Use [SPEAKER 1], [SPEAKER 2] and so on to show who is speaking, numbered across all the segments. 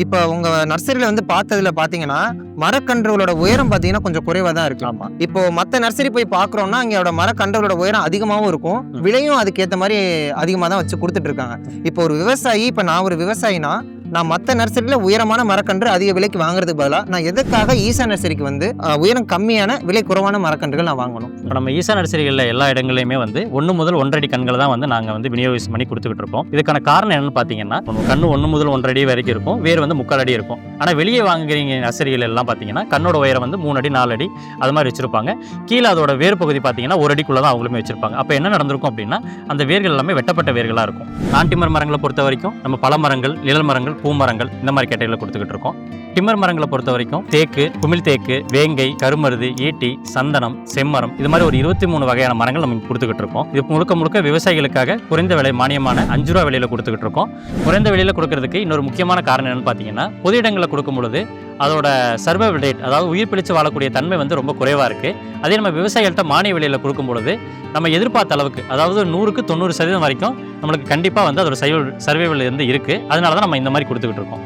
[SPEAKER 1] இப்ப உங்க நர்சரியில வந்து பார்த்ததுல பார்த்தீங்கன்னா, மரக்கன்றுகளோட உயரம் பார்த்தீங்கன்னா, கொஞ்சம் குறைவா தான் இருக்கு.
[SPEAKER 2] ஆமா.
[SPEAKER 1] இப்போ மத்த நர்சரி போய் பார்க்குறோம்னா, அங்கயோட மரக்கன்றுகளோட உயரம் அதிகமாவும் இருக்கும்.
[SPEAKER 2] ம்.
[SPEAKER 1] விலையும் அதுக்கேத்த மாரி அதிகமா தான் வச்சு குடுத்துட்டு இருக்காங்க. இப்போ ஒரு விவசாயி இப்ப நான் ஒரு விவசாயினா, நான் மத்த நர்சரியில உயரமான மரக்கன்று அதிக விலைக்கு வாங்குறதுக்கு பதிலா, நான் எதுக்காக ஈசா நர்சரிக்கு வந்து உயரம் கம்மியான, விலை குறைவான மரக்கன்றுகள் நான் வாங்கணும்?
[SPEAKER 2] இப்ப நம்ம ஈசா நர்சரிகள்ல எல்லா இடங்கள்லயுமே வந்து 1 முதல் 1 1/2 கன்கள தான் வந்து நாங்க வந்து விநியோகம் பண்ணி குடுத்துக்கிட்டு இருக்கோம். இதுக்கான காரணம் என்னன்னு பார்த்தீங்கன்னா, கன்னு 1 முதல் 1 1/2 அடி வரைக்கும் இருக்கும். வேர் வந்து 3/4 அடி இருக்கும். ஆனா வெளியே வாங்குறீங்க நர்சரிகள் எல்லாம் பார்த்தீங்கன்னா, கன்னோட உயரம் வந்து 3 அடி, 4 அடி அது மாரி வச்சிருப்பாங்க. கீழ அதோட வேர் பகுதி பார்த்தீங்கன்னா, 1 அடிக்குள்ள தான் அவங்களுமே வச்சிருப்பாங்க. அப்ப என்ன நடந்திருக்கும் அப்படின்னா, அந்த வேர்கள் எல்லாமே வெட்டப்பட்ட வேர்களா இருக்கும். நான்டிமர் மரங்கள பொறுத்தவரைக்கும் நம்ம பல மரங்கள், நிழல் மரங்கள், பூ மரங்கள் இந்த மாரி கேட்டகரியில குடுத்துக்கிட்டு இருக்கோம். டிம்மர் மரங்களை பொறுத்த வரைக்கும் தேக்கு, குமிழ் தேக்கு, வேங்கை, கருமருது, ஈட்டி, சந்தனம், செம்மரம் இது மாதிரி ஒரு 23 வகையான மரங்கள் நம்ம கொடுத்துக்கிட்டு இருக்கோம். இது முழுக்க முழுக்க விவசாயிகளுக்காக குறைந்த விலை மானியமான 5 ரூபா விலையில கொடுத்துக்கிட்டு இருக்கோம். குறைந்த விலையில கொடுக்கறதுக்கு இன்னொரு முக்கியமான காரணம் என்னன்னு பார்த்தீங்கன்னா, பொது இடங்களில் கொடுக்கும் பொழுது அதோட சர்வைவல் ரேட், அதாவது உயிர் பிழைச்சு வாழக்கூடிய தன்மை வந்து ரொம்ப குறைவாக இருக்குது. அதே நம்ம விவசாயிகள்கிட்ட மானிய விலையில் கொடுக்கும் பொழுது நம்ம எதிர்பார்த்த அளவுக்கு, அதாவது 100க்கு 90% வரைக்கும் நம்மளுக்கு கண்டிப்பாக வந்து அதோட சர்வைவல் இருந்து இருக்குது. அதனால தான் நம்ம இந்த மாதிரி கொடுத்துக்கிட்டு இருக்கோம்.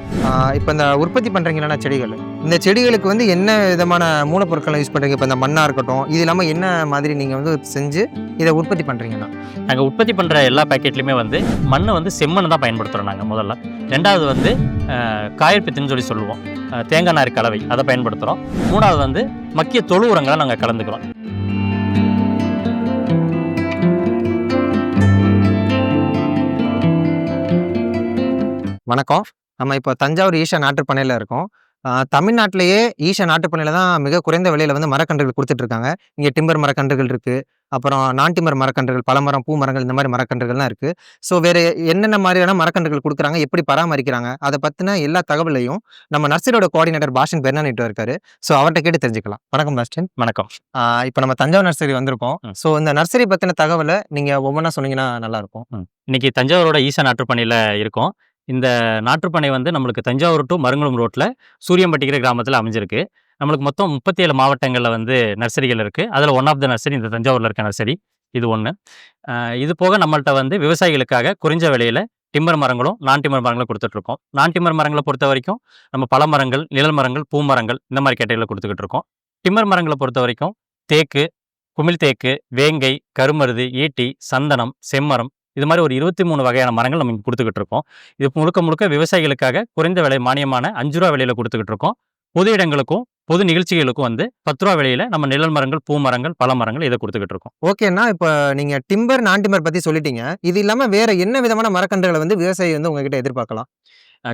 [SPEAKER 1] இப்போ இந்த உற்பத்தி பண்ணுறீங்களா செடிகள், இந்த செடிகளுக்கு வந்து என்ன விதமான மூலப்பொருட்களை யூஸ் பண்ணுறீங்க? இப்போ இந்த மண்ணாக இருக்கட்டும், இது இல்லாமல் என்ன மாதிரி நீங்கள் வந்து செஞ்சு இதை உற்பத்தி பண்ணுறீங்கன்னா?
[SPEAKER 2] நாங்கள் உற்பத்தி பண்ணுற எல்லா பேக்கெட்லையுமே வந்து மண்ணை வந்து செம்மண் தான் பயன்படுத்துகிறோம் நாங்கள் முதல்ல. ரெண்டாவது வந்து காயற்பித்துன்னு சொல்லி சொல்லுவோம், தேங்காய் நார் கலவை அதை பயன்படுத்துகிறோம். மூணாவது வந்து மக்கிய தொழு உரங்களை நாங்கள் கலந்துக்கிறோம்.
[SPEAKER 1] வணக்கம். நம்ம இப்போ தஞ்சாவூர் ஈஷா நாட்டுப்பண்ணையில் இருக்கோம். தமிழ்நாட்டிலேயே ஈஷா நாட்டுப்பண்ணையில் தான் மிக குறைந்த விலையில் வந்து மரக்கன்றுகள் கொடுத்துட்டு இருக்காங்க. இங்கே டிம்பர் மரக்கன்றுகள் இருக்குது, அப்புறம் நான் டிம்பர் மரக்கன்றுகள், பழமரம், பூ மரங்கள் இந்த மாதிரி மரக்கன்றுகள்லாம் இருக்குது. ஸோ வேறு என்னென்ன மாதிரியான மரக்கன்றுகள் கொடுக்குறாங்க, எப்படி பராமரிக்கிறாங்க, அதை பற்றின எல்லா தகவலையும் நம்ம நர்சரியோட கோஆர்டினேட்டர் பாஷன் பெர்னானிட்டோ இருக்காரு. ஸோ அவர்கிட்ட கேட்டு தெரிஞ்சுக்கலாம். வணக்கம் பாஸ்டன்.
[SPEAKER 2] வணக்கம்.
[SPEAKER 1] இப்போ நம்ம தஞ்சாவூர் நர்சரி வந்திருக்கோம். ஸோ இந்த நர்சரி பற்றின தகவலை நீங்கள் ஒவ்வொன்றா சொன்னீங்கன்னா நல்லாயிருக்கும்.
[SPEAKER 2] இன்னைக்கு தஞ்சாவூரோட ஈசா நாட்டுப்பண்ணையில் இருக்கோம். இந்த நாட்டுப்பண்ணை வந்து நம்மளுக்கு தஞ்சாவூர் டு மருங்குளம் ரோட்டில் சூரியம்பட்டிக்கிற கிராமத்தில் அமைஞ்சிருக்கு. நம்மளுக்கு மொத்தம் 37 மாவட்டங்களில் வந்து நர்சரிகள் இருக்குது. அதில் ஒன் ஆஃப் த நர்சரி இந்த தஞ்சாவூரில் இருக்க நர்சரி இது ஒன்று. இது போக நம்மள்ட்ட வந்து விவசாயிகளுக்காக குறைஞ்ச விலையில் டிம்பர் மரங்களும் நான் டிம்பர் மரங்களும் கொடுத்துட்ருக்கோம். நான் டிம்பர் மரங்களை பொறுத்த வரைக்கும் நம்ம பல மரங்கள், நிழல் மரங்கள், பூ மரங்கள் இந்த மாதிரி கேட்டகரியில் கொடுத்துக்கிட்டு இருக்கோம். டிம்பர் மரங்களை பொறுத்த வரைக்கும் தேக்கு, குமிழ் தேக்கு, வேங்கை, கருமருது, ஈட்டி, சந்தனம், செம்மரம் இது மாதிரி ஒரு 23 வகையான மரங்கள் நம்ம கொடுத்துக்கிட்டு இருக்கோம். இது முழுக்க முழுக்க விவசாயிகளுக்காக குறைந்த விலை மானியமான 5 ரூபா விலையில கொடுத்துக்கிட்டு இருக்கோம். பொது இடங்களுக்கும் பொது நிகழ்ச்சிகளுக்கும் வந்து 10 ரூபா விலையில நம்ம நிழல் மரங்கள், பூ மரங்கள், பல மரங்கள் இதை கொடுத்துக்கிட்டு இருக்கோம்.
[SPEAKER 1] ஓகேண்ணா, இப்போ நீங்க டிம்பர், நான் டிம்பர் பத்தி சொல்லிட்டீங்க. இது இல்லாம வேற என்ன விதமான மரக்கன்றுகளை வந்து விவசாயி வந்து உங்ககிட்ட எதிர்பார்க்கலாம்?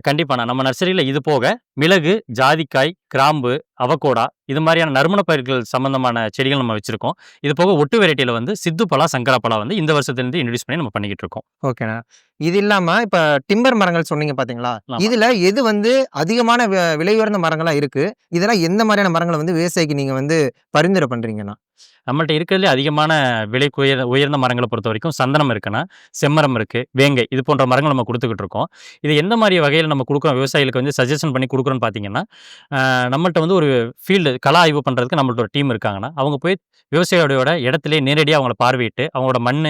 [SPEAKER 2] கண்டிப்பாண்ணா. நம்ம நர்சரியில இது போக மிளகு, ஜாதிக்காய், கிராம்பு, அவகோடா இது மாதிரியான நறுமணப் பயிர்கள் சம்பந்தமான செடிகள் நம்ம வச்சிருக்கோம். இது போக ஒட்டு வெரைட்டியில வந்து சித்துப்பழா, சங்கராப்பழா வந்து இந்த வருஷத்துலேருந்து இன்ட்ரோடியூஸ் பண்ணி நம்ம பண்ணிக்கிட்டு இருக்கோம்.
[SPEAKER 1] ஓகேண்ணா. இது இல்லாம இப்ப டிம்பர் மரங்கள் சொன்னீங்க பாத்தீங்களா?
[SPEAKER 2] ஆமா.
[SPEAKER 1] இதுல எது வந்து அதிகமான விலை உயர்ந்த மரங்களா இருக்கு? இதெல்லாம் எந்த மாதிரியான மரங்கள வந்து விவசாயிக்கு நீங்க வந்து பரிந்துரை பண்றீங்கண்ணா?
[SPEAKER 2] நம்மள்ட்ட இருக்கிறதுலே அதிகமான விலை உயர்ந்த மரங்களை பொறுத்த வரைக்கும் சந்தனம் இருக்குன்னா, செம்மரம் இருக்கு, வேங்கை இது போன்ற மரங்கள் நம்ம கொடுத்துக்கிட்டு இருக்கோம். இது எந்த மாதிரி வகையில் நம்ம கொடுக்குறோம் விவசாயிகளுக்கு வந்து சஜஷன் பண்ணி கொடுக்குறோன்னு பார்த்தீங்கன்னா, நம்மள்ட்ட வந்து ஒரு ஃபீல்டு கள ஆய்வு பண்ணுறதுக்கு நம்மள்ட்ட ஒரு டீம் இருக்காங்கன்னா, அவங்க போய் விவசாயியோட இடத்துலேயே நேரடியாக அவங்கள பார்வையிட்டு அவங்களோட மண்,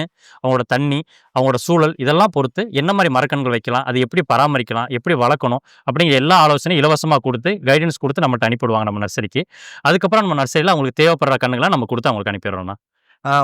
[SPEAKER 2] அவங்களோட தண்ணி, அவங்களோட சூழல் இதெல்லாம் பொறுத்து என்ன மாதிரி மரக்கன்றுகள் வைக்கலாம், அது எப்படி பராமரிக்கலாம், எப்படி வளர்க்கணும் அப்படிங்கிற எல்லா ஆலோசனையும் இலவசமாக கொடுத்து கைடன்ஸ் கொடுத்து நம்மள்ட்ட அனுப்பிவிடுவாங்க நம்ம நர்சரிக்கு. அதுக்கப்புறம் நம்ம நர்சரியில் அவங்களுக்கு தேவைப்படுற கன்றுகளை நம்ம கொடுத்து அவங்களுக்கு அனுப்பிடுறோம்ண்ணா.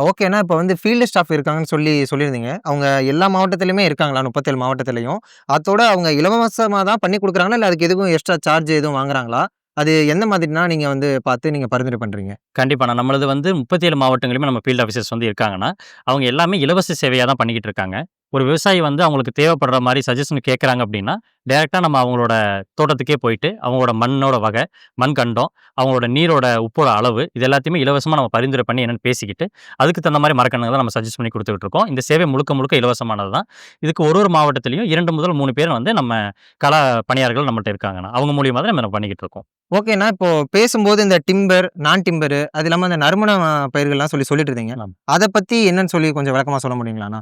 [SPEAKER 1] ஓகேண்ணா. இப்ப வந்து ஃபீல்டு ஸ்டாஃப் இருக்காங்கன்னு சொல்லியிருந்தீங்க. அவங்க எல்லா மாவட்டத்திலயுமே இருக்காங்களா? 37 மாவட்டத்திலயும்? அதோட அவங்க இலவசமா தான் பண்ணி குடுக்குறாங்களா? இல்ல அதுக்கு எதுவும் எக்ஸ்ட்ரா சார்ஜ் எதுவும் வாங்குறாங்களா? அது எந்த மாதிரினா நீங்க வந்து பார்த்து நீங்க பரிந்துரை பண்றீங்க?
[SPEAKER 2] கண்டிப்பாண்ணா. நம்மளது வந்து 37 மாவட்டங்களிலுமே நம்ம ஃபீல்ட் ஆஃபீசர்ஸ் வந்து இருக்காங்கன்னா, அவங்க எல்லாமே இலவச சேவையா தான் பண்ணிக்கிட்டு இருக்காங்க. ஒரு விவசாயி வந்து அவங்களுக்கு தேவைப்படுற மாரி சஜஷன் கேட்குறாங்க அப்படின்னா, டைரக்ட்டா நம்ம அவங்களோட தோட்டத்துக்கே போயிட்டு, அவங்களோட மண்ணோட வகை, மண் கண்டம், அவங்களோட நீரோட உப்போட அளவு இது எல்லாத்தையுமே இலவசமா நம்ம பரிந்துரை பண்ணி என்னன்னு பேசிக்கிட்டு, அதுக்கு தகுந்த மாரி மரக்கன்றுகள நம்ம சஜெஸ்ட் பண்ணி குடுத்துக்கிட்டு இருக்கோம். இந்த சேவை முழுக்க முழுக்க இலவசமானது தான். இதுக்கு ஒரு மாவட்டத்திலயும் 2 முதல் 3 பேர் வந்து நம்ம கள பணியாளர்கள் நம்மள்ட்ட இருக்காங்கண்ணா. அவங்க மூலியமா தான் நம்ம பண்ணிக்கிட்டு இருக்கோம்.
[SPEAKER 1] ஓகேண்ணா. இப்போ பேசும்போது இந்த டிம்பர், நான் டிம்பரு அது இல்லாம அந்த நறுமண பயிர்கள்லாம் சொல்லிட்டு இருந்தீங்க.
[SPEAKER 2] ஆமா.
[SPEAKER 1] அத பத்தி என்னன்னு சொல்லி கொஞ்சம் விளக்கமா சொல்ல முடியுங்களாண்ணா?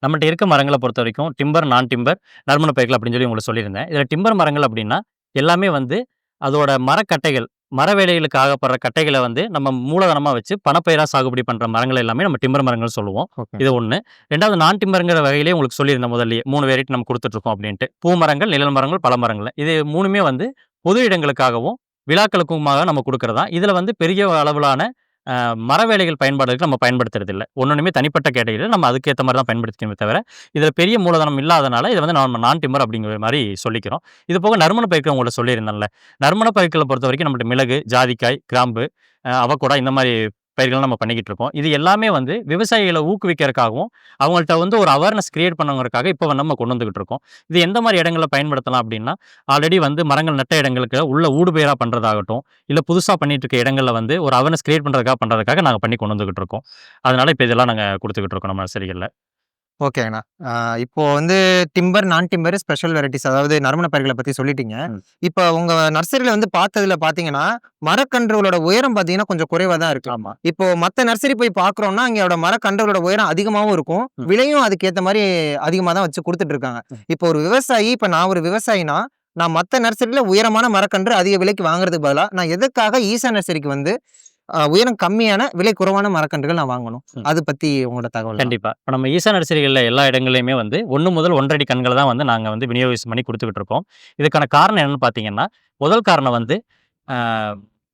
[SPEAKER 2] நம்மள்ட்ட இருக்க மரங்கள பொறுத்தவரைக்கும் டிம்பர், நான் டிம்பர், நறுமண பயிர்கள் அப்படின்னு சொல்லி உங்களுக்கு சொல்லியிருந்தேன். இதில டிம்பர் மரங்கள் அப்படின்னா, எல்லாமே வந்து அதோட மரக்கட்டைகள் மர வேலைகளுக்கு ஆகப்படுற கட்டைகள வந்து நம்ம மூலதனமா வச்சு பணப்பயிரா சாகுபடி பண்ற மரங்கள் எல்லாமே நம்ம டிம்பர் மரங்கள்னு சொல்லுவோம்.
[SPEAKER 1] ஓகே.
[SPEAKER 2] இது 1. 2வது நான் டிம்பர்ங்கிற வகையிலேயே உங்களுக்கு சொல்லியிருந்தேன் முதல்லயே. 3 வெரைட்டி நம்ம குடுத்துட்டுருக்கோம் அப்டின்ட்டு. பூ மரங்கள், நிழல் மரங்கள், பழ மரங்கள். இது 3மே வந்து பொது இடங்களுக்காகவும், விழாக்களுக்குமாக நம்ம குடுக்கிறதா. இதுல வந்து பெரிய அளவிலான மர வேலைகள் பயன்பாடுகளுக்கு நம்ம பயன்படுத்துறதில்ல. ஒண்ணொண்ணுமே தனிப்பட்ட கேட்டகரில நம்ம அதுக்கு ஏத்த மாரி தான் பயன்படுத்திக்கிறோமே தவிர, இதுல பெரிய மூலதனம் இல்லாதனால இத வந்து நம்ம நான் டிம்பர் அப்படிங்கிற மாரி சொல்லிக்கிறோம். இது போக நறுமண பயிர்கள் உங்கள்ட்ட சொல்லியிருந்தேன்ல. நறுமண பயிர்கள பொறுத்தவரைக்கும் நம்மள்ட்ட மிளகு, ஜாதிக்காய், கிராம்பு, அவக்கோடா இந்த மாரி பயிர்கள் நம்ம பண்ணிக்கிட்டு இருக்கோம். இது எல்லாமே வந்து விவசாயிகள ஊக்குவிக்கிறதுக்காகவும், அவங்கள்ட்ட வந்து ஒரு அவேர்னஸ் கிரியேட் பண்ணணுங்கிறதுக்காக இப்ப நம்ம கொண்டு வந்துகிட்டு இருக்கோம். இது எந்த மாரி இடங்கள்ல பயன்படுத்தலாம் அப்படின்னா, ஆல்ரெடி வந்து மரங்கள் நட்ட இடங்களுக்கு உள்ள ஊடுபயிரா பண்றதாகட்டும், இல்ல புதுசா பண்ணிட்டு இருக்க இடங்கள்ல வந்து ஒரு அவேர்னஸ் கிரியேட் பண்றதுக்காக நாங்க பண்ணி கொண்டு வந்துகிட்டு இருக்கோம். அதனால இப்ப இதெல்லாம் நாங்க குடுத்துக்கிட்டு இருக்கோம் நம்ம நர்சரிகள்ல.
[SPEAKER 1] ஓகேங்கண்ணா. இப்போ வந்து டிம்பர், நான் டிம்பர், ஸ்பெஷல் வெரைட்டீஸ் அதாவது நறுமண பயிர்கள பத்தி சொல்லிட்டீங்க.
[SPEAKER 2] ம்.
[SPEAKER 1] இப்ப உங்க நர்சரில வந்து பார்த்ததுல பார்த்தீங்கன்னா, மரக்கன்றுகளோட உயரம் பார்த்தீங்கன்னா, கொஞ்சம் குறைவா தான் இருக்கு.
[SPEAKER 2] ஆமா.
[SPEAKER 1] இப்போ மத்த நர்சரி போய் பார்க்குறோம்னா, அங்கயோட மரக்கன்றுகளோட உயரம் அதிகமாவும் இருக்கும்.
[SPEAKER 2] ம்.
[SPEAKER 1] விலையும் அதுக்கேத்த மாரி அதிகமா தான் வச்சு குடுத்துட்டு இருக்காங்க.
[SPEAKER 2] ம்.
[SPEAKER 1] இப்போ ஒரு விவசாயி இப்ப நான் ஒரு விவசாயினா, நான் மத்த நர்சரில உயரமான மரக்கன்று அதிக விலைக்கு வாங்குறதுக்கு பதிலா, நான் எதுக்காக ஈசா நர்சரிக்கு வந்து உயரம் கம்மியான, விலை குறைவான மரக்கன்றுகள் நான் வாங்கணும்?
[SPEAKER 2] ம்.
[SPEAKER 1] அது பத்தி உங்களோட தகவல் தான்.
[SPEAKER 2] கண்டிப்பா. இப்ப நம்ம ஈசா நர்சரிகள்ல எல்லா இடங்கள்லயுமே வந்து 1 முதல் 1 1/2 அடி கன்கள தான் வந்து நாங்க வந்து விநியோகம் பண்ணி குடுத்துக்கிட்டு இருக்கோம். இதுக்கான காரணம் என்னன்னு பார்த்தீங்கன்னா, முதல் காரணம் வந்து, அ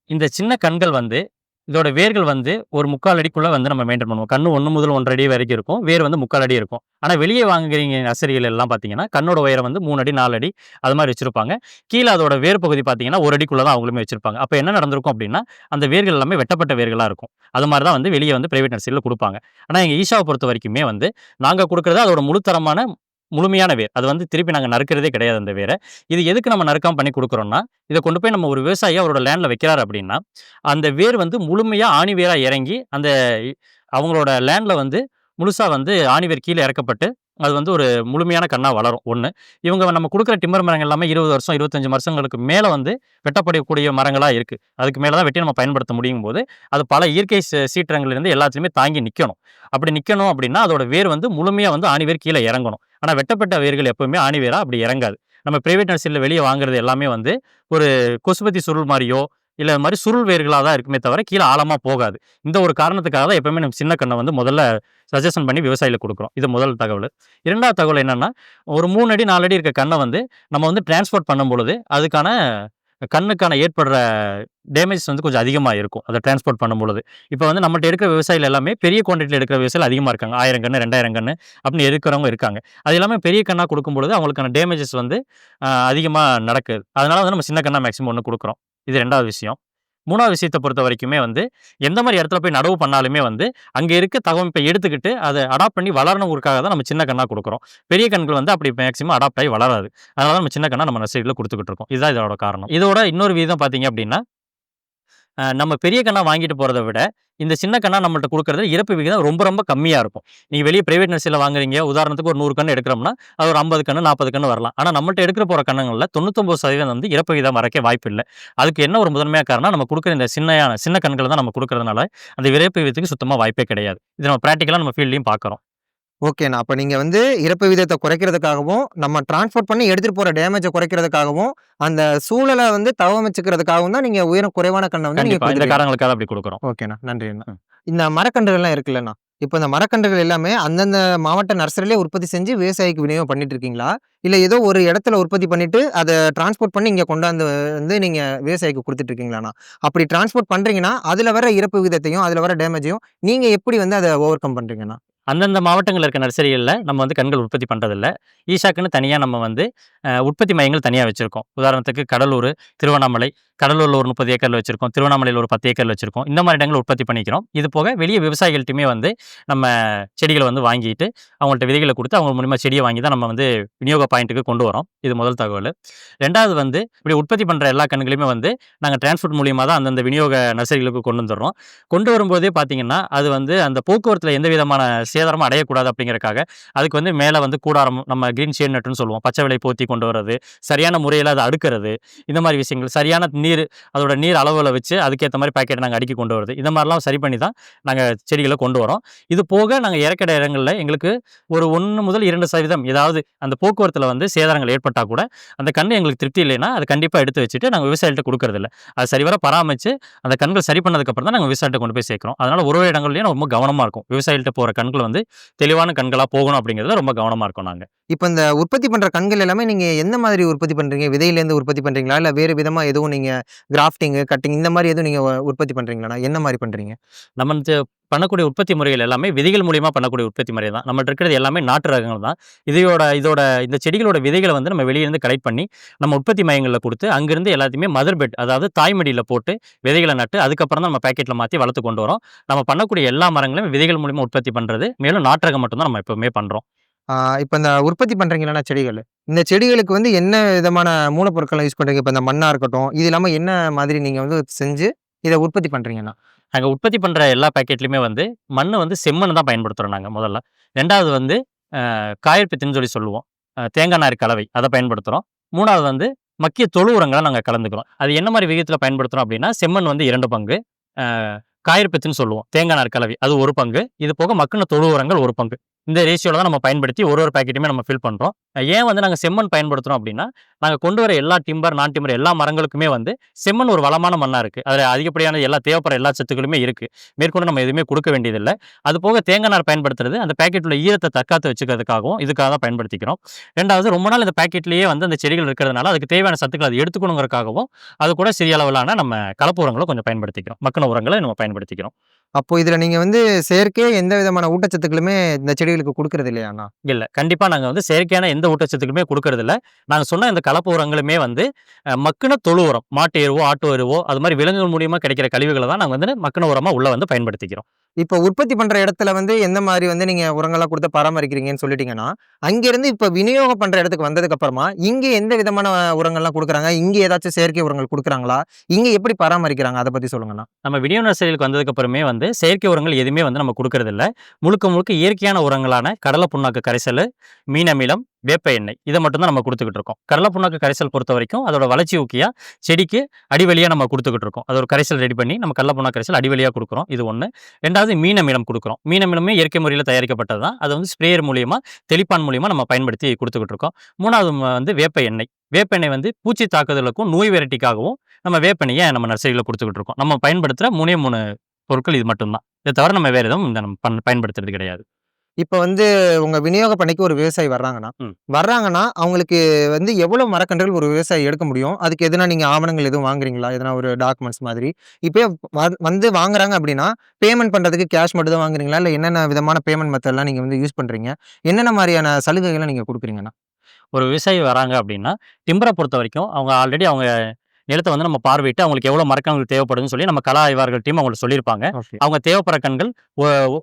[SPEAKER 2] இந்த சின்ன கன்கள் வந்து இதோட வேர்கள் வந்து ஒரு 3/4 அடிக்குள்ள வந்து நம்ம மெயின்டெயின் பண்ணுவோம். கன்னு 1 முதல் 1 1/2 அடி வரைக்கும் இருக்கும். வேர் வந்து 3/4 அடி இருக்கும். ஆனா வெளிய வாங்குறீங்க நர்சரிகள் எல்லாம் பார்த்தீங்கன்னா, கன்னோட உயரம் வந்து 3 அடி, 4 அடி அது மாரி வச்சிருப்பாங்க. கீழ அதோட வேர் பகுதி பார்த்தீங்கன்னா, 1 அடிக்குள்ள தான் அவங்களுமே வச்சிருப்பாங்க. அப்ப என்ன நடந்திருக்கும் அப்டின்னா, அந்த வேர்கள் எல்லாமே வெட்டப்பட்ட வேர்களா இருக்கும். அது மாரி தான் வந்து வெளிய வந்து பிரைவேட் நர்சரில குடுப்பாங்க. ஆனா எங்க ஈஷாவ பொறுத்தவரைக்குமே வந்து, நாங்க குடுக்குறது அதோட முழுத்தரமான முழுமையான வேர். அது வந்து திருப்பி நாங்க நறுக்கிறதே கிடையாது அந்த வேர. இது எதுக்கு நம்ம நறுக்காம பண்ணி குடுக்குறோம்னா, இத கொண்டு போய் நம்ம ஒரு விவசாயி அவரோட லேண்ட்ல வைக்கிறாரு அப்டின்னா, அந்த வேர் வந்து முழுமையா ஆணி வேரா இறங்கி, அந்த இ அவங்களோட லேண்ட்ல வந்து முழுசா வந்து ஆணி வேர் கீழ இறக்கப்பட்டு, அது வந்து ஒரு முழுமையான கன்னா வளரும் 1. இவங்க நம்ம குடுக்குற டிம்பர் மரங்கள் எல்லாமே 20 வருஷம், 25 வருஷங்களுக்கு மேல வந்து வெட்டப்படக்கூடிய மரங்களா இருக்கு. அதுக்கு மேல தான் வெட்டி நம்ம பயன்படுத்த முடியும்போது, அது பல இயற்கை சீற்றங்கள்லேருந்து எல்லாத்துலயுமே தாங்கி நிக்கணும். அப்படி நிக்கணும் அப்படின்னா, அதோட வேர் வந்து முழுமையா வந்து ஆணி வேர் கீழ இறங்கணும். ஆனா வெட்டப்பட்ட வேர்கள் எப்பவுமே ஆணி வேரா அப்படி இறங்காது. நம்ம பிரைவேட் நர்சரில வெளிய வாங்குறது எல்லாமே வந்து ஒரு கொசுபத்தி சுருள் மாரியோ, இல்ல இது மாரி சுருள் வேர்களா தான் இருக்குமே தவிர, கீழ ஆழமா போகாது. இந்த ஒரு காரணத்துக்காக தான் எப்பவுமே நம்ம சின்ன கண்ண வந்து முதல்ல சஜஷன் பண்ணி விவசாயிகளுக்கு குடுக்குறோம். இது முதல் தகவலு. 2வது தகவல் என்னன்னா, ஒரு 3 அடி, 4 அடி இருக்க கண்ண வந்து நம்ம வந்து டிரான்ஸ்போர்ட் பண்ணும்பொழுது, அதுக்கான கண்ணுக்கான ஏற்படுற டேமேஜஸ் வந்து கொஞ்சம் அதிகமா இருக்கும். அத டிரான்ஸ்போர்ட் பண்ணும்பொழுது. இப்ப வந்து நம்மட்ட இருக்கிற விவசாயிகள் எல்லாமே பெரிய குவான்டிட்டில எடுக்கிற விவசாயிகள் அதிகமா இருக்காங்க. 1000 கன்னு, 2000 கன்னு அப்படின்னு எடுக்கிறவங்க இருக்காங்க. அது எல்லாமே பெரிய கன்னா குடுக்கும்பொழுது அவங்களுக்கான டேமேஜஸ் வந்து அதிகமா நடக்குது. அதனால வந்து நம்ம சின்ன கன்னா மேக்ஸிமம் 1 குடுக்குறோம். இது 2வது விஷயம். 3வது விஷயத்த பொறுத்தவரைக்குமே வந்து, எந்த மாரி இடத்துல போய் நடவு பண்ணாலுமே வந்து, அங்க இருக்க தகவமைப்ப எடுத்துக்கிட்டு, அத அடாப்ட் பண்ணி வளரணுங்கிறதுக்காக தான் நம்ம சின்ன கன்னா குடுக்குறோம். பெரிய கன்கள் வந்து அப்படி மேக்ஸிமம் அடாப்ட் ஆகி வளராது. அதனால தான் நம்ம சின்ன கன்னா நம்ம நர்சரில குடுத்துக்கிட்டு இருக்கோம். இதுதான் இதோட காரணம். இதோட இன்னொரு விதம் பார்த்தீங்க அப்படின்னா, நம்ம பெரிய கன்னா வாங்கிட்டு போறத விட, இந்த சின்ன கன்னா நம்மள்ட்ட குடுக்குறது இறப்பு விகிதம் ரொம்ப ரொம்ப கம்மியா இருக்கும். நீங்க வெளிய பிரைவேட் நர்சரில வாங்குறீங்க, உதாரணத்துக்கு ஒரு 100 கன்னு எடுக்கிறோம்னா, அது ஒரு 50 கன்னு, 40 கன்னு வரலாம். ஆனா நம்மள்ட்ட எடுக்க போற கன்னுங்கள்ல 99% வந்து இறப்பு விகிதம் வரக்கே வாய்ப்பில்ல. அதுக்கு என்ன ஒரு முதன்மையான காரணம், நம்ம குடுக்குற இந்த சின்ன கன்கள தான் நம்ம குடுக்குறதுனால, அந்த இறப்பு விகிதத்துக்கு சுத்தமா வாய்ப்பே கிடையாது. இது நம்ம பிராக்டிகலா நம்ம ஃபீல்ட்லயும் பார்க்குறோம்.
[SPEAKER 1] ஓகேண்ணா. அப்ப நீங்க வந்து இறப்பு விகிதத்த குறைக்கிறதுக்காகவும், நம்ம டிரான்ஸ்போர்ட் பண்ணி எடுத்துட்டு போற டேமேஜ குறைக்கிறதுக்காகவும், அந்த சூழல வந்து தவமைச்சுக்கிறதுக்காகவும் தான் நீங்க உயரம் குறைவான கண்ண வந்து நீங்க
[SPEAKER 2] கண்டிப்பா. இந்த
[SPEAKER 1] குடுக்குறீங்க.
[SPEAKER 2] காரணங்களுக்காக தான் அப்படி குடுக்குறோம்.
[SPEAKER 1] ஓகேண்ணா. நன்றிண்ணா.
[SPEAKER 2] ம்.
[SPEAKER 1] இந்த மரக்கன்றுகள்லாம் இருக்குல்லண்ணா. இப்ப இந்த மரக்கன்றுகள் எல்லாமே அந்தந்த மாவட்ட நர்சரியிலே உற்பத்தி செஞ்சு விவசாயிக்கு விநியோகம் பண்ணிட்டு இருக்கீங்களா? இல்ல ஏதோ ஒரு இடத்துல உற்பத்தி பண்ணிட்டு, அத டிரான்ஸ்போர்ட் பண்ணி இங்க கொண்டாந்து வந்து நீங்க விவசாயிக்கு குடுத்துட்டு இருக்கீங்களாண்ணா? அப்படி டிரான்ஸ்போர்ட் பண்றீங்கன்னா, அதுல வர இறப்பு விகிதத்தையும், அதுல வர டேமேஜையும் நீங்க எப்படி வந்து அத ஓவர் கம் பண்றீங்கண்ணா?
[SPEAKER 2] அந்தந்த மாவட்டங்கள்ல இருக்க நர்சரிகள்ல நம்ம வந்து கன்கள் உற்பத்தி பண்றதில்ல. ஈஷாக்குன்னு தனியா நம்ம வந்து உற்பத்தி மையங்கள் தனியா வச்சிருக்கோம். உதாரணத்துக்கு கடலூரு, திருவண்ணாமலை. கடலூர்ல ஒரு 30 ஏக்கர்ல வச்சிருக்கோம். திருவண்ணாமலையில ஒரு 10 ஏக்கர்ல வச்சிருக்கோம். இந்த மாரி இடங்கள்ல உற்பத்தி பண்ணிக்கிறோம். இது போக வெளிய விவசாயிகள்ட்டயுமே வந்து நம்ம செடிகள வந்து வாங்கிட்டு, அவங்கள்ட்ட விதைகள குடுத்து, அவங்க மூலியமா செடிய வாங்கி தான் நம்ம வந்து விநியோக பாயிண்ட்டுக்கு கொண்டு வரோம். இது முதல் தகவலு. 2வது வந்து இப்படி உற்பத்தி பண்ற எல்லா கன்னுகளையுமே வந்து நாங்க டிரான்ஸ்போர்ட் மூலியமா தான் அந்தந்த விநியோக நர்சரிகளுக்கு கொண்டு வந்துர்றோம். கொண்டு வரும்போதே பார்த்தீங்கன்னா, அது வந்து அந்த போக்குவரத்துல எந்த விதமான சேதாரமும் அடையக்கூடாது அப்படிங்கிறக்காக, அதுக்கு வந்து மேல வந்து கூடாரம் நம்ம கிரீன் ஷேட் நெட்டுன்னு சொல்லுவோம். பச்சை விலை போத்தி கொண்டு வர்றது, சரியான முறையில அத அடுக்குறது, இந்த மாரி விஷயங்கள். சரியான நீர் அதோட நீர் அளவுல வச்சு அதுக்கேத்த மாரி பாக்கெட்ட நாங்க அடுக்கி கொண்டு வரது. இந்த மாரிலாம் சரி பண்ணி தான் நாங்க செடிகள கொண்டு வரோம். இது போக நாங்க இறக்கிற இடங்கள்ல எங்களுக்கு ஒரு 1 முதல் 2% ஏதாவது அந்த போக்குவரத்துல வந்து சேதாரங்கள் ஏற்பட்டா கூட, அந்த கன்று எங்களுக்கு திருப்தி இல்லைன்னா, அத கண்டிப்பா எடுத்து வச்சுட்டு நாங்க விவசாயிகள்ட்ட குடுக்கறதில்ல. அது சரிவர பராமரிச்சு, அந்த கன்கள் சரி பண்ணதுக்கப்புறம் தான் நாங்க விவசாயிகள்ட்ட கொண்டு போய் சேர்க்கிறோம். அதனால ஒரு ஒரு இடங்கள்லயும் ரொம்ப கவனமா இருக்கோம். விவசாயிகள்ட்ட போற கன்கள் வந்து தெளிவான கன்களா போகணும் அப்படிங்கிறதுல ரொம்ப கவனமா இருக்கோம் நாங்க.
[SPEAKER 1] இப்ப இந்த உற்பத்தி பண்ற கன்கள் எல்லாமே நீங்க எந்த மாதிரி உற்பத்தி பண்றீங்க? விதையிலேருந்து உற்பத்தி பண்றீங்களா? இல்ல வேறு விதமா எதுவும் நீங்க கிராஃப்டிங், கட்டிங் இந்த மாரி எதுவும் நீங்க உற்பத்தி பண்றீங்களாண்ணா? என்ன மாரி பண்றீங்க?
[SPEAKER 2] நம்ம பண்ணக்கூடிய உற்பத்தி முறைகள் எல்லாமே விதைகள் மூலியமா பண்ணக்கூடிய உற்பத்தி முறை தான். நம்மள்ட்ட இருக்கிறது எல்லாமே நாட்டு ரகங்கள் தான். இதோட இந்த செடிகளோட விதைகள வந்து நம்ம வெளிய இருந்து கலெக்ட் பண்ணி, நம்ம உற்பத்தி மையங்கள்ல குடுத்து, அங்கிருந்து எல்லாத்தையுமே மதர் பெட் அதாவது தாய்மடியில போட்டு விதைகள நட்டு, அதுக்கப்புறம் தான் நம்ம பாக்கெட்ல மாத்தி வளர்த்து கொண்டு வரோம். நம்ம பண்ணக்கூடிய எல்லா மரங்களையும் விதைகள் மூலியமா உற்பத்தி பண்றது. மேலும் நாட்டு ரகம் மட்டும் தான் நம்ம எப்பவுமே பண்றோம்.
[SPEAKER 1] ஆ இப்ப இந்த உற்பத்தி பண்றீங்கல்லண்ணா செடிகள். இந்த செடிகளுக்கு வந்து என்ன விதமான மூலப்பொருட்கள்லாம் யூஸ் பண்றீங்க? இப்ப இந்த மண்ணா இருக்கட்டும், இது இல்லாம என்ன மாதிரி நீங்க வந்து செஞ்சு இத உற்பத்தி பண்றீங்கண்ணா?
[SPEAKER 2] நாங்க உற்பத்தி பண்ற எல்லா பாக்கெட்லயுமே வந்து மண்ணு வந்து செம்மண்ணு தான் பயன்படுத்துறோம் நாங்க முதல்ல. 2வது வந்து காயற்பித்துன்னு சொல்லுவோம். தேங்காய் நார் கலவை அத பயன்படுத்துறோம். 3வது வந்து மக்கிய தொழு உரங்கள நாங்க கலந்துக்கிறோம். அது என்ன மாரி விகிதத்தில பயன்படுத்துறோம் அப்டின்னா, செம்மண் வந்து 2 பங்கு, அ காயற்பித்துன்னு சொல்லுவோம். தேங்காய் நார் கலவை அது 1 பங்கு. இது போக மக்குன தொழு உரங்கள் 1 பங்கு. இந்த ரேஷியோல தான் நம்ம பயன்படுத்தி ஒரு பாக்கெட்டுமே நம்ம ஃபில் பண்றோம். ஏன் வந்து நாங்க செம்மண் பயன்படுத்துறோம் அப்டின்னா, நாங்க கொண்டு வர எல்லா டிம்பர், நான் டிம்பர் எல்லா மரங்களுக்குமே வந்து செம்மண் ஒரு வளமான மண்ணா இருக்கு. அதுல அதிகப்படியான தேவைப்படுற எல்லா சத்துக்களுமே இருக்கு. மேற்கொண்டு நம்ம எதுவுமே குடுக்க வேண்டியதில்ல. அதுபோக தேங்காய் நார் பயன்படுத்துறது அந்த பாக்கெட்ல உள்ள ஈரத்த தற்காத்து வச்சுக்கிறதுக்காகவும், இதுக்காக தான் பயன்படுத்திக்கிறோம். 2வது ரொம்ப நாள் இந்த பாக்கெட்லயே வந்து அந்த செடிகள் இருக்கிறதுனால, அதுக்கு தேவையான சத்துக்கள அது எடுத்துக்கணுங்கிறதுக்காகவும், அது கூட சிறிய அளவிலான நம்ம கலப்பு உரங்கள கொஞ்சம் பயன்படுத்திக்கிறோம். மக்குன உரங்கள நம்ம பயன்படுத்திக்கிறோம்.
[SPEAKER 1] அப்போ இதுல நீங்க வந்து செயற்கையா எந்த விதமான ஊட்டச்சத்துக்களுமே இந்த செடிகளுக்கு குடுக்குறது இல்லையாண்ணா?
[SPEAKER 2] இல்ல. கண்டிப்பா நாங்க வந்து செயற்கையான எந்த ஊட்டச்சத்துக்களுமே குடுக்கறதில்ல. நாங்க சொன்ன இந்த கலப்பு உரங்களுமே வந்து மக்குன தொழு உரம். மாட்டு எருவோ, ஆட்டு எருவோ அது மாரி விலங்குகள் மூலியமா கிடைக்கிற கழிவுகள தான் நாங்க வந்து மக்குன உரமா உள்ள வந்து பயன்படுத்திக்கிறோம்.
[SPEAKER 1] இப்ப உற்பத்தி பண்ற இடத்துல வந்து எந்த மாரி வந்து நீங்க உரங்கள்லாம் குடுத்து பராமரிக்கிறீங்கன்னு சொல்லிட்டீங்கன்னா, அங்கேருந்து இப்ப விநியோகம் பண்ற இடத்துக்கு வந்ததுக்கு அப்புறமா, இங்க எந்த விதமான உரங்கள்லாம் குடுக்குறாங்க? இங்க ஏதாச்சும் செயற்கை உரங்கள் குடுக்குறாங்களா? இங்க எப்படி பராமரிக்கிறாங்க? அத பத்தி சொல்லுங்கண்ணா.
[SPEAKER 2] நம்ம விநியோக நர்சரிகளுக்கு வந்ததுக்கு அப்புறமே வந்து செயற்கை உரங்கள் எதுவுமே வந்து நம்ம குடுக்கறதில்ல. முழுக்க முழுக்க இயற்கையான உரங்களான கடல புண்ணாக்கு கரைசலு, மீன் அமிலம், வேப்ப எண்ணெய் இத மட்டும் தான் நம்ம குடுத்துக்கிட்டு இருக்கோம். கடல புண்ணாக்கு கரைசல் பொறுத்தவரைக்கும் அதோட வளர்ச்சி ஊக்கியா செடிக்கு அடிவழியா நம்ம குடுத்துக்கிட்டு இருக்கோம். அது ஒரு கரைசல் ரெடி பண்ணி நம்ம கடல புண்ணாக்கு கரைசல் அடிவழியா குடுக்குறோம். இது 1. 2வது மீன் அமிலம் குடுக்குறோம். மீன் அமிலமே இயற்கை முறையில தயாரிக்கப்பட்டது தான். அத வந்து ஸ்ப்ரேயர் மூலியமா, தெளிப்பான் மூலியமா நம்ம பயன்படுத்தி குடுத்துக்கிட்டு இருக்கோம். 3வது வந்து வேப்ப எண்ணெய். வேப்ப எண்ணெய் வந்து பூச்சி தாக்குதலுக்கும், நோய் விரட்டிக்காகவும் நம்ம வேப்ப எண்ணெய நம்ம நர்சரியில குடுத்துக்கிட்டு இருக்கோம். நம்ம பயன்படுத்துற 3 பொருட்கள் இது மட்டும் தான். இத தவிர நம்ம வேற எதுவும் நம்ம பயன்படுத்துறது கிடையாது.
[SPEAKER 1] இப்ப வந்து உங்க விநியோக பண்ணைக்கு ஒரு விவசாயி வர்றாங்கன்னா,
[SPEAKER 2] ம்.
[SPEAKER 1] அவங்களுக்கு வந்து எவ்வளவு மரக்கன்றுகள் ஒரு விவசாயி எடுக்க முடியும்? அதுக்கு எதுனா நீங்க ஆவணங்கள் எதுவும் வாங்குறீங்களா? எதனா ஒரு டாக்குமெண்ட்ஸ் மாதிரி? இப்பயே வந்து வாங்குறாங்க அப்படின்னா, பேமெண்ட் பண்றதுக்கு கேஷ் மட்டும் தான் வாங்குறீங்களா? இல்ல என்னென்ன விதமான பேமெண்ட் மெத்தட்லாம் நீங்க வந்து யூஸ் பண்றீங்க? என்னென்ன மாரியான சலுகைகள்லாம் நீங்க குடுக்குறீங்கண்ணா?
[SPEAKER 2] ஒரு விவசாயி வராங்க அப்படின்னா, டிம்பர பொறுத்தவரைக்கும் அவங்க ஆல்ரெடி அவங்க நிலத்த வந்து நம்ம பார்வையிட்டு அவங்களுக்கு எவ்வளோ மரக்கன்கள் தேவைப்படுதுன்னு சொல்லி நம்ம கள ஆய்வாளர்கள் டீம் அவங்கள்ட்ட சொல்லியிருப்பாங்க.
[SPEAKER 1] ஓகே.
[SPEAKER 2] அவங்க தேவைப்படுற கன்கள் ஒ ஒ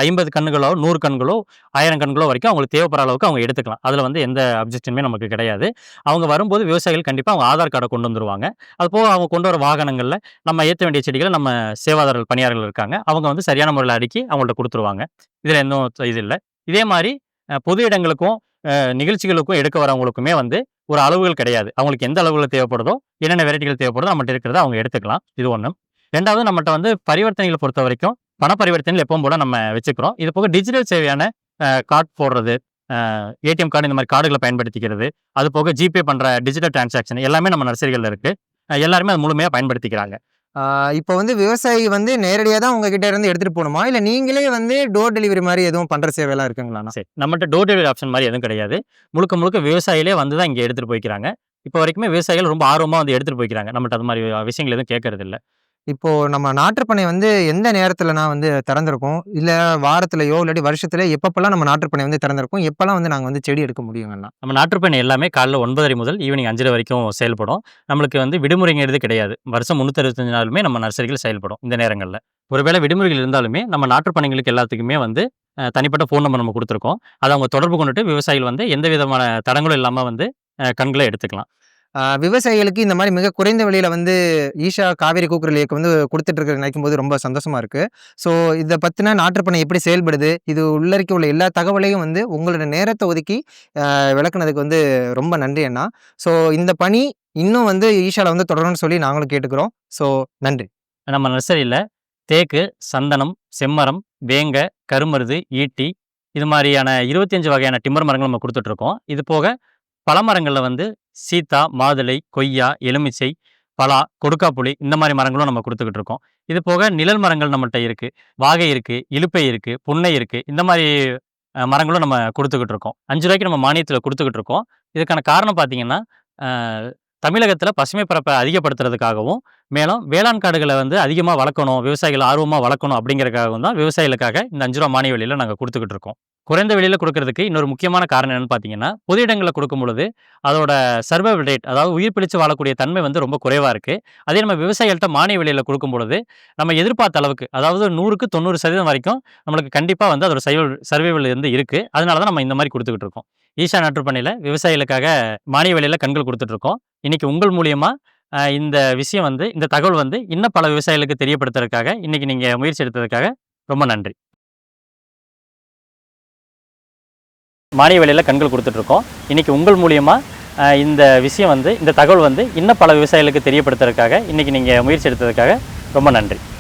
[SPEAKER 2] 50 கன்னுகளோ, 100 கன்களோ, 1000 கன்களோ வரைக்கும் அவங்களுக்கு தேவைப்படுற அளவுக்கு அவங்க எடுத்துக்கலாம். அதுல வந்து எந்த அப்ஜெக்ஷனுமே நமக்கு கிடையாது. அவங்க வரும்போது விவசாயிகள் கண்டிப்பா அவங்க ஆதார் கார்ட கொண்டு வந்துருவாங்க. அதுபோக அவங்க கொண்டு வர வாகனங்கள்ல நம்ம ஏத்த வேண்டிய செடிகள நம்ம சேவாதாரர்கள் பணியாளர்கள் இருக்காங்க. அவங்க வந்து சரியான முறையில அடுக்கி அவங்கள்ட்ட குடுத்துருவாங்க. இதுல எதுவும் இது இல்ல. இதே மாரி பொது இடங்களுக்கும், நிகழ்ச்சிகளுக்கும் எடுக்க வரவங்களுக்குமே வந்து ஒரு அளவுகள் கிடையாது. அவங்களுக்கு எந்த அளவுகள் தேவைப்படுதோ, என்னென்ன வெரைட்டிகள் தேவைப்படுதோ நம்மட்ட இருக்கிறத அவங்க எடுத்துக்கலாம். இது 1. 2வது நம்மட்ட வந்து பரிவர்த்தனைகள பொறுத்தவரைக்கும், பண பரிவர்த்தனைகள் எப்பவும் போல நம்ம வச்சுக்கிறோம். இது போக டிஜிட்டல் சேவையான கார்ட் போடுறது, ஏடிஎம் கார்டு இந்த மாரி கார்டுகள பயன்படுத்திக்கிறது, அது போக ஜிபே பண்ற டிஜிட்டல் டிரான்சாக்ஷன் எல்லாமே நம்ம நர்சரிகள்ல இருக்கு. எல்லாருமே அத முழுமையா பயன்படுத்திக்கிறாங்க.
[SPEAKER 1] ஆ இப்ப வந்து விவசாயி வந்து நேரடியா தான் உங்ககிட்ட இருந்து எடுத்துட்டு போணுமா? இல்ல நீங்களே வந்து டோர் டெலிவரி மாரி எதுவும் பண்ற சேவைலாம் இருக்குங்களாண்ணா?
[SPEAKER 2] சரி. நம்மட்ட டோர் டெலிவரி ஆப்ஷன் மாரி எதுவும் கிடையாது. முழுக்க முழுக்க விவசாயிகளே வந்து தான் இங்க எடுத்துட்டு போய்க்கிறாங்க. இப்போ வரைக்குமே விவசாயிகள் ரொம்ப ஆர்வமா வந்து எடுத்துட்டு போய்க்கிறாங்க. நம்மட்ட அது மாரி விஷயங்கள் எதுவும் கேட்கறதில்ல.
[SPEAKER 1] இப்போ நம்ம நாட்டுப்பண்ணை வந்து எந்த நேரத்துலண்ணா வந்து திறந்திருக்கும்? இல்ல வாரத்திலயோ, இல்லாட்டி வருஷத்துல எப்பப்பலாம் நம்ம நாட்டுப்பண்ணை வந்து திறந்திருக்கும்? எப்பலாம் வந்து நாங்க வந்து செடி எடுக்க முடியுங்கண்ணா?
[SPEAKER 2] நம்ம நாட்டுப்பயணி எல்லாமே காலைல 9:30 முதல் ஈவினிங் 5:30 வரைக்கும் செயல்படும். நம்மளுக்கு வந்து விடுமுறைங்கிறது கிடையாது. வருஷம் 365 நாளுமே நம்ம நர்சரிகள் செயல்படும் இந்த நேரங்கள்ல. ஒருவேளை விடுமுறைகள் இருந்தாலுமே, நம்ம நாட்டுப்பண்ணைங்களுக்கு எல்லாத்துக்குமே வந்து தனிப்பட்ட ஃபோன் நம்பர் நம்ம குடுத்துருக்கோம். அத அவங்க தொடர்பு கொண்டுட்டு விவசாயிகள் வந்து எந்த விதமான தடங்கலும் இல்லாம வந்து கன்கள எடுத்துக்கலாம்.
[SPEAKER 1] விவசாயிகளுக்கு இந்த மாரி மிக குறைந்த விலையில வந்து ஈஷா காவேரி கூக்குரல் இயக்கம் வந்து குடுத்துட்டு இருக்கிறத நினைக்கும்போது ரொம்ப சந்தோஷமா இருக்கு. ஸோ இத பத்தின நாட்டுப்பண்ணை எப்படி செயல்படுது? இது உள்ளடக்கி உள்ள எல்லா தகவலையும் வந்து உங்களோட நேரத்த ஒதுக்கி விளக்குனதுக்கு வந்து ரொம்ப நன்றி அண்ணா. ஸோ இந்த பணி இன்னும் வந்து ஈஷால வந்து தொடரணும்னு சொல்லி நாங்களும் கேட்டுக்கிறோம். ஸோ நன்றி.
[SPEAKER 2] நம்ம நர்சரியில தேக்கு, சந்தனம், செம்மரம், வேங்க, கருமருது, ஈட்டி இது மாரியான 25 வகையான டிம்பர் மரங்கள் நம்ம குடுத்துட்டுருக்கோம். இது போக பழமரங்கள்ல வந்து சீத்தா, மாதுளை, கொய்யா, எலுமிச்சை, பலா, கொடுக்காப்புளி இந்த மாரி மரங்களும் நம்ம குடுத்துக்கிட்டு இருக்கோம். இது போக நிழல் மரங்கள் நம்மள்ட்ட இருக்கு. வாகை இருக்கு, இலுப்பை இருக்கு, புன்னை இருக்கு. இந்த மாரி மரங்களும் நம்ம குடுத்துக்கிட்டு இருக்கோம். ரூ. 5 நம்ம மானியத்தில குடுத்துக்கிட்டு இருக்கோம். இதுக்கான காரணம் பார்த்தீங்கன்னா, அ தமிழகத்தில பசுமை பரப்ப அதிகப்படுத்துறதுக்காகவும், மேலும் வேளாண் காடுகள வந்து அதிகமா வளர்க்கணும், விவசாயிகள் ஆர்வமா வளர்க்கணும் அப்படிங்கிறதுக்காகவும் தான் விவசாயிகளுக்காக இந்த ரூ. 5 மானிய விலையில நாங்க குடுத்துக்கிட்டு இருக்கோம். குறைந்த விலையில குடுக்கறதுக்கு இன்னொரு முக்கியமான காரணம் என்னன்னு பார்த்தீங்கன்னா, பொது இடங்கள்ல குடுக்கும்பொழுது, அதோட சர்வைவல் ரேட் அதாவது உயிர் பிழைச்சு வாழக்கூடிய தன்மை வந்து ரொம்ப குறைவா இருக்கு. அதே நம்ம விவசாயிகள்ட்ட மானிய விலையில குடுக்கும்பொழுது, நம்ம எதிர்பார்த்த அளவுக்கு அதாவது 100க்கு 90% வரைக்கும் நம்மளுக்கு கண்டிப்பா வந்து அதோட சர்வைவல் வந்து இருக்கு. அதனால தான் நம்ம இந்த மாரி குடுத்துக்கிட்டு இருக்கோம். ஈஷா நாற்றுப்பண்ணையில விவசாயிகளுக்காக மானிய விலையில கன்கள் குடுத்துட்டு இருக்கோம். இன்னைக்கு உங்கள் மூலியமா இந்த விஷயம் வந்து இந்த தகவல் வந்து இன்னும் பல விவசாயிகளுக்கு தெரியப்படுத்துறதுக்காக, இன்னைக்கு நீங்க முயற்சி எடுத்ததுக்காக ரொம்ப நன்றி. மானிய விலையில கன்கள் குடுத்துட்டு இருக்கோம். இன்னைக்கு உங்கள் மூலியமா இந்த விஷயம் வந்து இந்த தகவல் வந்து இன்னும் பல விவசாயிகளுக்கு தெரியப்படுத்துறதுக்காக, இன்னைக்கு நீங்க முயற்சி எடுத்ததுக்காக ரொம்ப நன்றி.